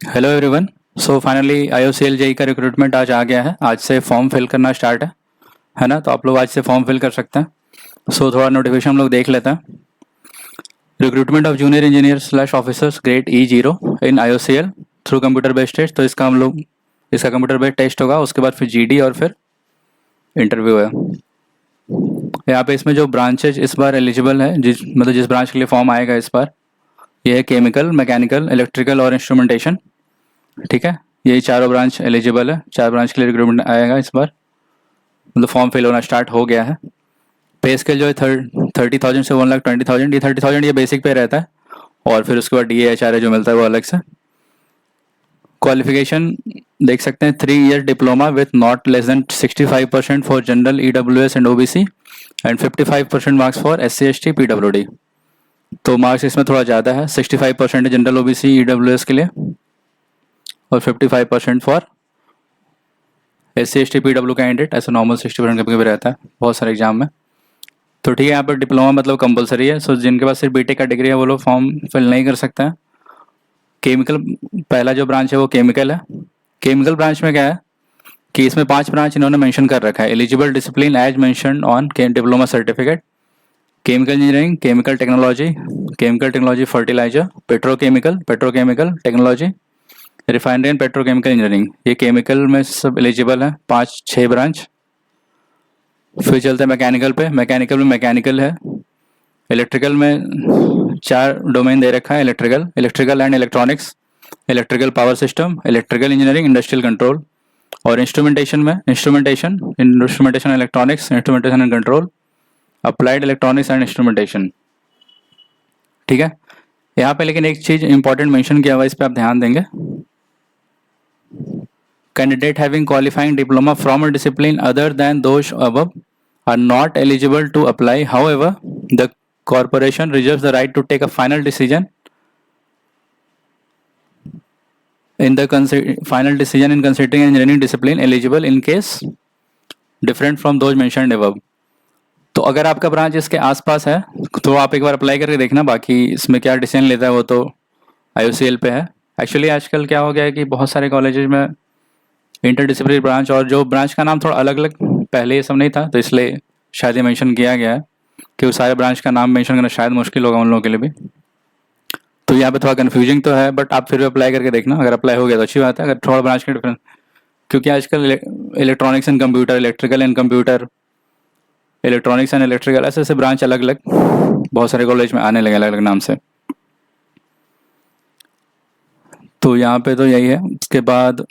Hello everyone. So finally IOCL JE का recruitment आज आ गया है। आज से फॉर्म फिल करना स्टार्ट है ना। तो आप लोग आज से फॉर्म फिल कर सकते हैं। थोड़ा नोटिफिकेशन हम लोग देख लेते हैं। Recruitment of junior engineer slash officers grade E0 in IOCL through computer based test. तो इसका कंप्यूटर बेस्ड टेस्ट होगा, उसके बाद फिर GD और फिर इंटरव्यू है। यहाँ पे इसमें जो ब्रांचेज इस बार एलिजिबल है, जिस ब्रांच के लिए फॉर्म आएगा इस बार, ये है केमिकल, मैकेनिकल, इलेक्ट्रिकल और इंस्ट्रूमेंटेशन। ठीक है, यही चारों ब्रांच एलिजिबल है। 4 ब्रांच के लिए रिक्रूटमेंट आएगा इस बार। फॉर्म फिल होना स्टार्ट हो गया है। पे स्केल जो है 30,000 से 1,20,000। ये 30,000 ये बेसिक पे रहता है, और फिर उसके बाद DA HRA जो मिलता है वो अलग से। क्वालिफिकेशन देख सकते हैं, 3 year diploma with not less than 65% for general EWS and OBC and 55% marks for SC ST PWD। तो मार्क्स इसमें थोड़ा ज़्यादा है, 65% है जनरल OBC EWS के लिए और 55% for SC ST PW candidate. ऐसा नॉर्मल 60% कभी कभी रहता है बहुत सारे एग्जाम में। तो ठीक है, यहाँ पर डिप्लोमा मतलब कंपलसरी है। सो जिनके पास सिर्फ BTech का डिग्री है वो लोग फॉर्म फिल नहीं कर सकते हैं। केमिकल, पहला जो ब्रांच है वो केमिकल है। केमिकल ब्रांच में क्या है कि इसमें 5 ब्रांच इन्होंने मेंशन कर रखा है। Eligible discipline as mention on diploma certificate: chemical engineering, chemical technology fertiliser, petrochemical technology, refinery and petrochemical engineering. ये केमिकल में सब एलिजिबल है, 5-6 ब्रांच। फिर चलते हैं मैकेनिकल पे। मैकेनिकल में मैकेनिकल है। इलेक्ट्रिकल में 4 डोमेन दे रखा है: electrical and electronics, electrical power system, electrical engineering, industrial control. और इंस्ट्रूमेंटेशन में instrumentation electronics, instrumentation and control, applied electronics and instrumentation. ठीक है, यहाँ पे लेकिन एक चीज इंपॉर्टेंट मेंशन किया हुआ है, इस पर आप ध्यान देंगे। Candidate having qualifying diploma from a discipline other than those above are not eligible to apply. However, the corporation reserves the right to take a final decision in considering engineering discipline eligible in case different from those mentioned above. तो अगर आपका branch इसके आसपास है तो आप एक बार apply करके देखना। बाकी इसमें क्या डिसीजन लेता है वो तो IOCL पे है। एक्चुअली आजकल क्या हो गया है कि बहुत सारे कॉलेजेस में इंटरडिसिप्लिनरी ब्रांच, और जो ब्रांच का नाम थोड़ा अलग अलग, पहले ये सब नहीं था, तो इसलिए शायद ये मेंशन किया गया है कि उस सारे ब्रांच का नाम मेंशन करना शायद मुश्किल होगा उन लोगों के लिए भी। तो यहाँ पे थोड़ा कन्फ्यूजिंग तो है, बट आप फिर भी अप्लाई करके देखना। अगर अप्लाई हो गया तो अच्छी बात है। अगर थोड़ा ब्रांच के डिफरेंस, क्योंकि आजकल electronics and computer, electrical and computer, electronics and electrical, ऐसे ऐसे ब्रांच अलग अलग बहुत सारे कॉलेज में आने लगे अलग अलग नाम से। तो यहाँ पे तो यही है। उसके बाद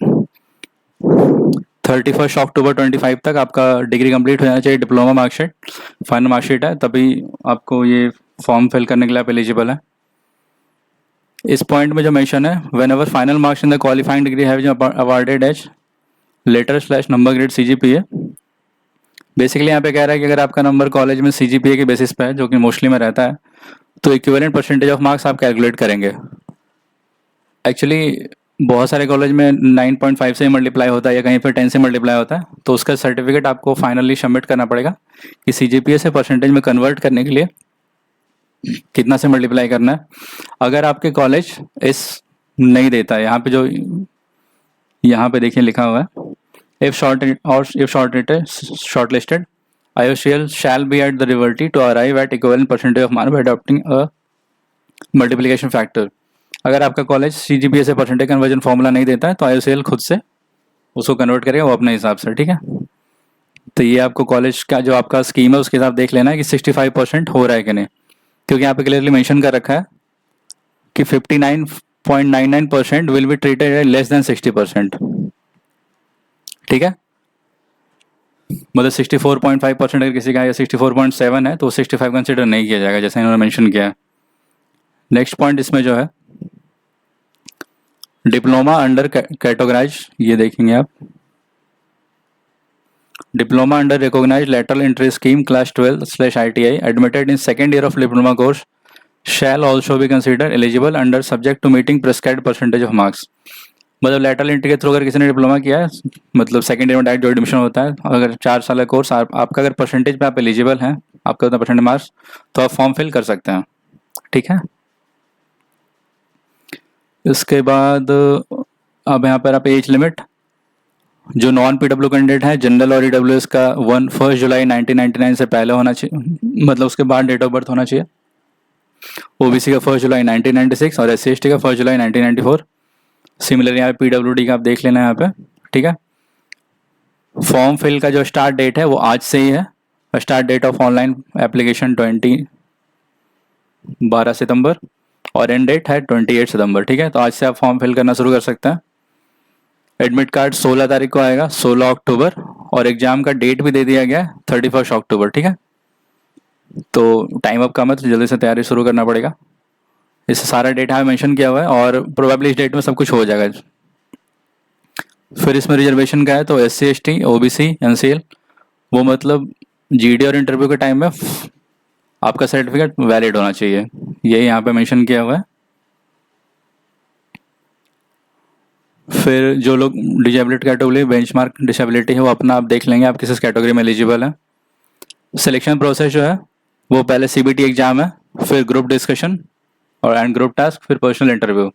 31 अक्टूबर 25 तक आपका डिग्री कंप्लीट हो जाना चाहिए, डिप्लोमा मार्कशीट, फाइनल मार्कशीट है, तभी आपको ये फॉर्म फिल करने के लिए आप एलिजिबल है। इस पॉइंट में जो मेंशन है, whenever final marks in the qualifying degree have awarded as letter number grade CGPA। Basically यहाँ पे कह रहा है कि अगर आपका नंबर कॉलेज में CGPA के बेसिस पे है, जो कि मोस्टली में रहता है, तो इक्विवेलेंट परसेंटेज ऑफ मार्क्स आप कैलकुलेट करेंगे। एक्चुअली बहुत सारे कॉलेज में 9.5 से मल्टीप्लाई होता है या कहीं पर 10 से मल्टीप्लाई होता है, तो उसका सर्टिफिकेट आपको फाइनली सबमिट करना पड़ेगा कि CGPA से परसेंटेज में कन्वर्ट करने के लिए कितना से मल्टीप्लाई करना है। अगर आपके कॉलेज इस नहीं देता है, यहाँ पे देखिए लिखा हुआ है, if shortlisted IOCL shall be at the liberty to arrive at equivalent percentage of mark by adopting a multiplication factor। अगर आपका कॉलेज CGPA से परसेंटेज कन्वर्जन फॉर्मूला नहीं देता है तो IOCL खुद से उसको कन्वर्ट करेगा वो अपने हिसाब से। ठीक है, तो ये आपको कॉलेज का जो आपका स्कीम है उसके हिसाब देख लेना है कि 65% हो रहा है कि नहीं, क्योंकि यहाँ पे क्लियरली मेंशन कर रखा है कि 59.99% will be treated as less than 60%। ठीक है, मतलब 64.5% अगर किसी का या 64.7 है तो 65 कंसिडर नहीं किया जाएगा, जैसे इन्होंने मेंशन किया है। नेक्स्ट पॉइंट इसमें जो है डिप्लोमा अंडर कैटेगराइज, ये देखेंगे आप, diploma under recognise lateral entry scheme class 12/ITI admitted in second year of diploma course shall also be consider eligible under subject to meeting prescribed percentage of marks. मतलब lateral entry के through अगर किसी ने diploma किया है, मतलब second year में direct जो एडमिशन होता है, अगर 4 साल का कोर्स, आपका अगर परसेंटेज पे आप एलिजिबल हैं, आपका उतना परसेंट मार्क्स, तो आप फॉर्म फिल कर सकते हैं। ठीक है, इसके बाद अब यहाँ पर आप एज लिमिट, जो नॉन पीडब्ल्यू कैंडिडेट है जनरल और ईडब्ल्यूएस का 1 जुलाई 1999 से पहले होना चाहिए, मतलब उसके बाद डेट ऑफ बर्थ होना चाहिए। ओबीसी का 1 जुलाई 1996 और SC/ST का 1 जुलाई 1994। सिमिलर यहाँ पे पीडब्ल्यूडी का आप देख लेना यहाँ पे, ठीक है। फॉर्म फिल का जो स्टार्ट डेट है वो आज से ही है। Start date of online application 12 सितंबर और एंड डेट है 28 सितंबर, ठीक है। तो आज से आप फॉर्म फिल करना शुरू कर सकते हैं। एडमिट कार्ड 16 तारीख को आएगा, 16 अक्टूबर, और एग्जाम का डेट भी दे दिया गया है 31 अक्टूबर, ठीक है। तो टाइम अब कम है तो जल्दी से तैयारी शुरू करना पड़ेगा। इससे सारा डेट यहाँ मेंशन किया हुआ है और प्रोबेबली इस डेट में सब कुछ हो जाएगा। फिर इसमें रिजर्वेशन का है तो SC/ST, OBC, NCL, वो मतलब GD और इंटरव्यू के टाइम में आपका सर्टिफिकेट वैलिड होना चाहिए, ये यहाँ पे मेंशन किया हुआ है। फिर जो लोग डिजेबिलिटी कैटेगरी, बेंचमार्क डिसेबिलिटी है, वो अपना आप देख लेंगे आप किस कैटेगरी में एलिजिबल है। सिलेक्शन प्रोसेस जो है वो पहले CBT एग्जाम है, फिर ग्रुप डिस्कशन और एंड ग्रुप टास्क, फिर पर्सनल इंटरव्यू।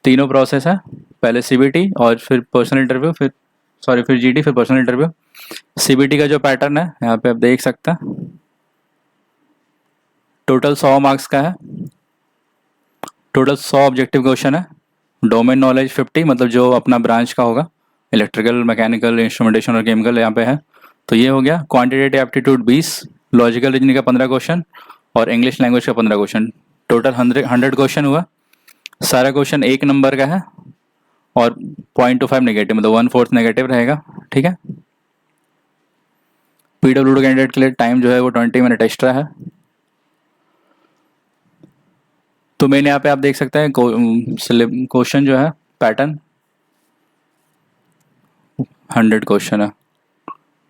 तीनों प्रोसेस है, पहले CBT और फिर पर्सनल इंटरव्यू, फिर GD, फिर पर्सनल इंटरव्यू। CBT का जो पैटर्न है यहाँ पे आप देख सकते हैं, टोटल 100 मार्क्स का है। टोटल 100 ऑब्जेक्टिव क्वेश्चन है। डोमेन नॉलेज 50, मतलब जो अपना ब्रांच का होगा, इलेक्ट्रिकल, मैकेनिकल, इंस्ट्रूमेंटेशन और केमिकल यहाँ पे है, तो ये हो गया। क्वांटिटेटिव एप्टीट्यूड 20, लॉजिकल रीजनिंग का 15 क्वेश्चन और इंग्लिश लैंग्वेज का 15 क्वेश्चन। टोटल 100 क्वेश्चन हुआ। सारा क्वेश्चन 1 नंबर का है और 0.25 नेगेटिव, मतलब 1/4 नेगेटिव रहेगा, ठीक है। PWD कैंडिडेट के लिए टाइम जो है वो 20 मिनट एक्स्ट्रा है। तो मैंने यहाँ पे आप देख सकते हैं क्वेश्चन जो है पैटर्न 100 क्वेश्चन है।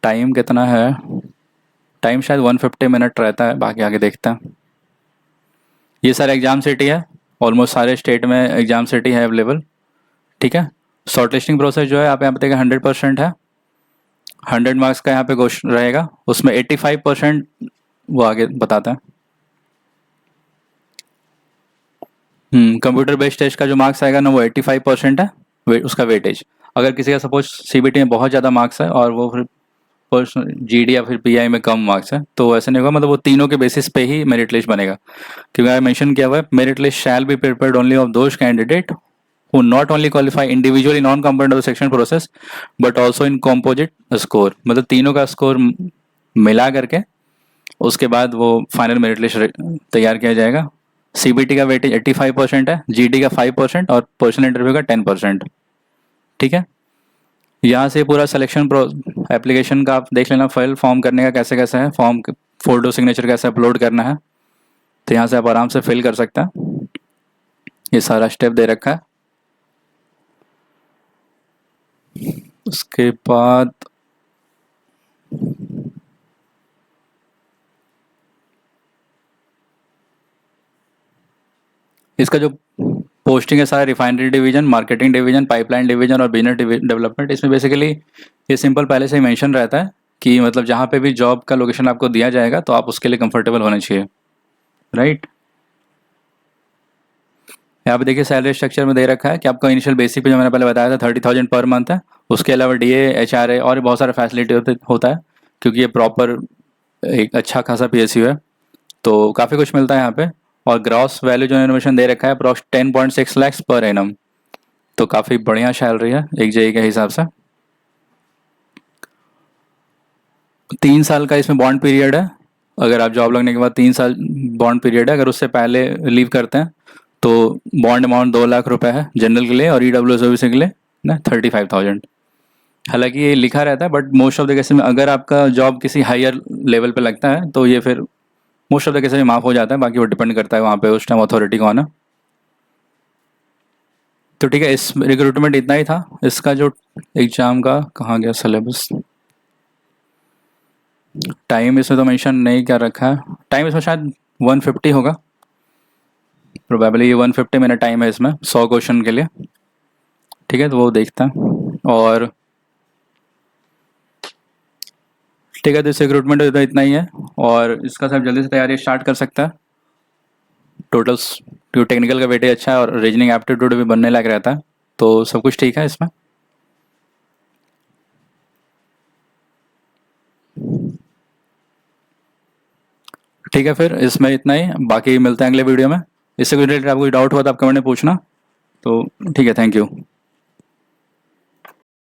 टाइम कितना है? टाइम शायद 150 मिनट रहता है, बाकी आगे देखते हैं। ये सारे एग्जाम सिटी है, ऑलमोस्ट सारे स्टेट में एग्जाम सिटी है अवेलेबल, ठीक है। शॉर्ट लिस्टिंग प्रोसेस जो है आप यहाँ पे देखिए 100% है। 100 मार्क्स का यहाँ पे क्वेश्चन रहेगा, उसमें 85% वो आगे बताता है। कंप्यूटर बेस्ड टेस्ट का जो मार्क्स आएगा ना वो 85% है, उसका वेटेज। अगर किसी का सपोज CBT में बहुत ज़्यादा मार्क्स है और वो फिर GD या फिर PI में कम मार्क्स है, तो ऐसे नहीं होगा, मतलब वो तीनों के बेसिस पे ही मेरिट लिस्ट बनेगा। क्योंकि आई मेंशन किया हुआ है, merit list shall be prepared only of those candidate who not only qualify individually non-component of the selection process but also in composite score, मतलब तीनों का स्कोर मिला करके उसके बाद वो फाइनल मेरिट लिस्ट तैयार किया जाएगा। CBT का वेटेज 85% है, GD का 5% और पर्सनल इंटरव्यू का 10%, ठीक है। यहाँ से पूरा सिलेक्शन एप्लीकेशन का आप देख लेना, फाइल फॉर्म करने का कैसे कैसे है, फॉर्म फोटो सिग्नेचर कैसे अपलोड करना है, तो यहाँ से आप आराम से फिल कर सकते हैं। ये सारा स्टेप दे रखा है। उसके बाद इसका जो पोस्टिंग है सारा refinery division, marketing division, pipeline division और बिजनेस डेवलपमेंट। इसमें बेसिकली ये सिंपल पहले से ही मेंशन रहता है कि मतलब जहाँ पे भी जॉब का लोकेशन आपको दिया जाएगा तो आप उसके लिए कंफर्टेबल होने चाहिए, राइट। यहाँ पे देखिए सैलरी स्ट्रक्चर में दे रखा है कि आपका इनिशियल बेसिक पे जो मैंने पहले बताया था 30,000 पर मंथ है। उसके अलावा DA, HRA और बहुत सारा फैसिलिटी होता है, क्योंकि ये प्रॉपर एक अच्छा खासा PSU है, तो काफ़ी कुछ मिलता है यहाँ पे। और ग्रॉस वैल्यू जो इन्फॉर्मेशन दे रखा है अप्रॉक्स 10.6 लाख पर एनम, तो काफ़ी बढ़िया सैलरी है एक JE के हिसाब से। 3 साल का इसमें बॉन्ड पीरियड है। अगर आप जॉब लगने के बाद 3 साल बॉन्ड पीरियड है। अगर उससे पहले लीव करते हैं तो बॉन्ड अमाउंट 2 लाख रुपए है जनरल के लिए और EWS OBC के लिए ना 35,000। हालांकि ये लिखा रहता है but most of the cases में अगर आपका जॉब किसी हायर लेवल पे लगता है तो ये फिर मोस्ट ऑफ द केसेस में माफ़ हो जाता है, बाकी वो डिपेंड करता है वहाँ पे उस टाइम अथॉरिटी कौन है। तो ठीक है, इस रिक्रूटमेंट इतना ही था। इसका जो एग्ज़ाम का कहाँ गया सिलेबस, टाइम इसमें तो मेंशन नहीं कर रखा है। टाइम इसमें शायद 150 होगा, प्रोबेबली ये 150 मिनट टाइम है इसमें 100 क्वेश्चन के लिए, ठीक है। तो वो देखता है और ठीक है। तो इस रिक्रूटमेंट तो इतना ही है और इसका सब जल्दी से तैयारी स्टार्ट कर सकता है। टोटल टेक्निकल का वेटेज अच्छा है और रीजनिंग एप्टीट्यूड भी बनने लायक रहता है। तो सब कुछ ठीक है इसमें? ठीक है, फिर इसमें इतना ही, बाकी मिलते हैं अगले वीडियो में। इससे कोई रिलेटेड आपको कोई डाउट हुआ तो आप कमेंट में पूछना। तो ठीक है, थैंक यू।